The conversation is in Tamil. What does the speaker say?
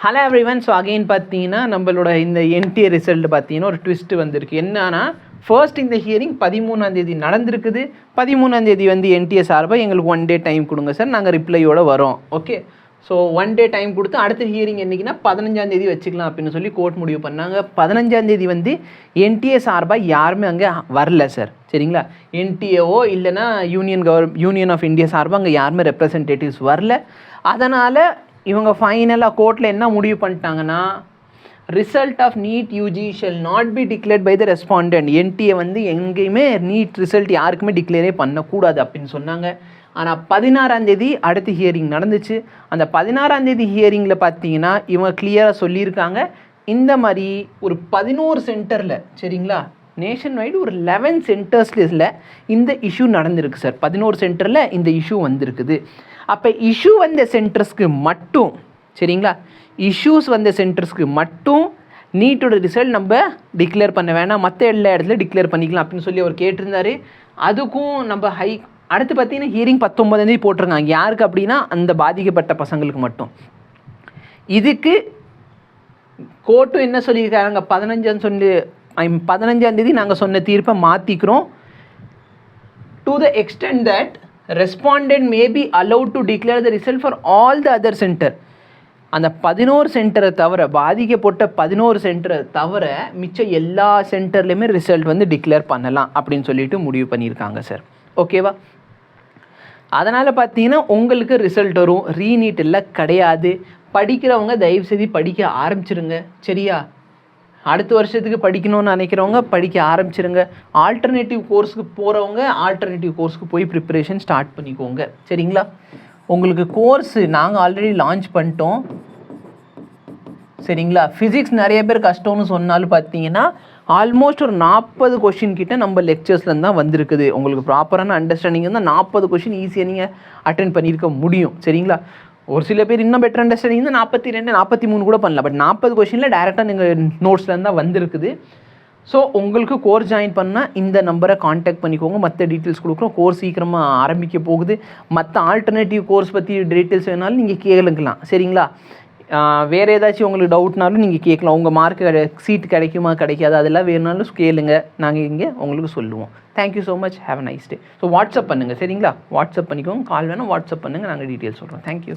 Hello everyone. ஸோ அகெயின் பார்த்தீங்கன்னா நம்மளோட இந்த என்டிஏ ரிசல்ட் பார்த்தீங்கன்னா ஒரு ட்விஸ்ட் வந்திருக்கு. என்னன்னா ஃபர்ஸ்ட் இந்த ஹியரிங் 13ஆம் நடந்திருக்குது. 13ஆம் வந்து என்டிஏ சார்பாக எங்களுக்கு 1 day டைம் கொடுங்க சார், நாங்கள் ரிப்ளையோடு வரோம். ஓகே, ஸோ 1 day டைம் கொடுத்து அடுத்த ஹியரிங் என்றைக்குன்னா 15ஆம் வச்சுக்கலாம் அப்படின்னு சொல்லி கோர்ட் முடிவு பண்ணாங்க. 15ஆம் வந்து என்டிஏ சார்பாக யாருமே அங்கே வரல சார். சரிங்களா, என்டிஏஓ இல்லைனா யூனியன் ஆஃப் இந்தியா சார்பாக அங்கே யாருமே ரெப்ரசன்டேட்டிவ்ஸ் வரல. அதனால் இவங்க ஃபைனலாக கோர்ட்டில் என்ன முடிவு பண்ணிட்டாங்கன்னா, result of NEET UG shall not be declared by the respondent. NTA வந்து எங்கேயுமே நீட் ரிசல்ட் யாருக்குமே டிக்ளேரே பண்ணக்கூடாது அப்படின்னு சொன்னாங்க. ஆனால் 16ஆம் அடுத்த ஹியரிங் நடந்துச்சு. அந்த 16ஆம் ஹியரிங்கில் பார்த்தீங்கன்னா இவங்க கிளியராக சொல்லியிருக்காங்க, இந்த மாதிரி ஒரு 11 சென்டரில் சரிங்களா, நேஷன் வைடு ஒரு 11 சென்டர்ஸில் இந்த இஷ்யூ நடந்திருக்கு சார். 11 சென்டரில் இந்த இஷ்யூ வந்திருக்குது. அப்போ இஷ்யூ வந்த சென்டர்ஸ்க்கு மட்டும் சரிங்களா, இஷ்யூஸ் வந்த சென்டர்ஸ்க்கு மட்டும் நீட்டோட ரிசல்ட் நம்ம டிக்ளேர் பண்ண வேணாம், மற்ற எல்லா இடத்துல டிக்ளேர் பண்ணிக்கலாம் அப்படின்னு சொல்லி அவர் கேட்டிருந்தார். அதுக்கும் நம்ம அடுத்து பார்த்தீங்கன்னா ஹியரிங் 19ஆம் போட்டிருக்காங்க. யாருக்கு அப்படின்னா அந்த பாதிக்கப்பட்ட பசங்களுக்கு மட்டும். இதுக்கு கோர்ட்டும் என்ன சொல்லியிருக்காங்க, 15ஆம் நாங்கள் சொன்ன தீர்ப்பை மாற்றிக்கிறோம். To the extent that respondent may be allowed to declare the result for all the other center. அந்த 11 சென்டரை தவிர, பாதிக்கப்பட்ட 11 சென்டரை தவிர மிச்ச எல்லா சென்டர்லையுமே ரிசல்ட் வந்து டிக்ளேர் பண்ணலாம் அப்படின்னு சொல்லிட்டு முடிவு பண்ணியிருக்காங்க சார். ஓகேவா, அதனால் பார்த்தீங்கன்னா உங்களுக்கு ரிசல்ட் வரும். ரீநீட் எல்லாம் கிடையாது. படிக்கிறவங்க தயவுசெய்து படிக்க ஆரம்பிச்சிருங்க. சரியா, அடுத்த வருஷத்துக்கு படிக்கணும்னு நினைக்கிறவங்க படிக்க ஆரம்பிச்சிருங்க. ஆல்டர்னேட்டிவ் கோர்ஸுக்கு போகிறவங்க ஆல்டர்னேட்டிவ் கோர்ஸுக்கு போய் ப்ரிப்பரேஷன் ஸ்டார்ட் பண்ணிக்கோங்க. சரிங்களா, உங்களுக்கு கோர்ஸு நாங்கள் ஆல்ரெடி லான்ச் பண்ணிட்டோம். சரிங்களா, ஃபிசிக்ஸ் நிறைய பேர் கஷ்டம்னு சொன்னாலும் பார்த்தீங்கன்னா ஆல்மோஸ்ட் ஒரு 40 கொஷின் கிட்ட நம்ம லெக்சர்ஸ்லேருந்து தான் வந்திருக்குது. உங்களுக்கு ப்ராப்பரான அண்டர்ஸ்டாண்டிங் இருந்தால் 40 கொஷின் ஈஸியாக நீங்கள் அட்டென்ட் பண்ணியிருக்க முடியும். சரிங்களா, ஒரு சில பேர் இன்னும் பெட்டர் அண்டர்ஸ்டாண்டிங் தான் 42 43 கூட பண்ணலாம். பட் 40 கொஷினில் டேரெக்டாக நீங்கள் நோட்ஸ்லேருந்து தான் வந்திருக்குது. ஸோ உங்களுக்கு கோர்ஸ் ஜாயின் பண்ணால் இந்த நம்பரை காண்டாக்ட் பண்ணிக்கோங்க. மற்ற டீட்டெயில்ஸ் கொடுக்குறோம். கோர்ஸ் சீக்கிரமாக ஆரம்பிக்க போகுது. மற்ற ஆல்டர்னேட்டிவ் கோர்ஸ் பற்றி டீட்டெயில்ஸ் வேணாலும் நீங்கள் கேளுங்கலாம். சரிங்களா, வேறு ஏதாச்சும் உங்களுக்கு டவுட்னாலும் நீங்கள் கேட்கலாம். உங்கள் மார்க் சீட் கிடைக்குமா கிடைக்காது அதெல்லாம் வேணுனாலும் கேளுங்க, நாங்கள் இங்கே உங்களுக்கு சொல்லுவோம். Thank you so much, have a nice day. So WhatsApp பண்ணுங்கள். சரிங்களா, வாட்ஸ்அப் பண்ணிக்கோங்க. கால் வேணால் வாட்ஸ்அப் பண்ணுங்கள், நாங்கள் டீட்டெயில்ஸ் சொல்கிறோம். தேங்க்யூ.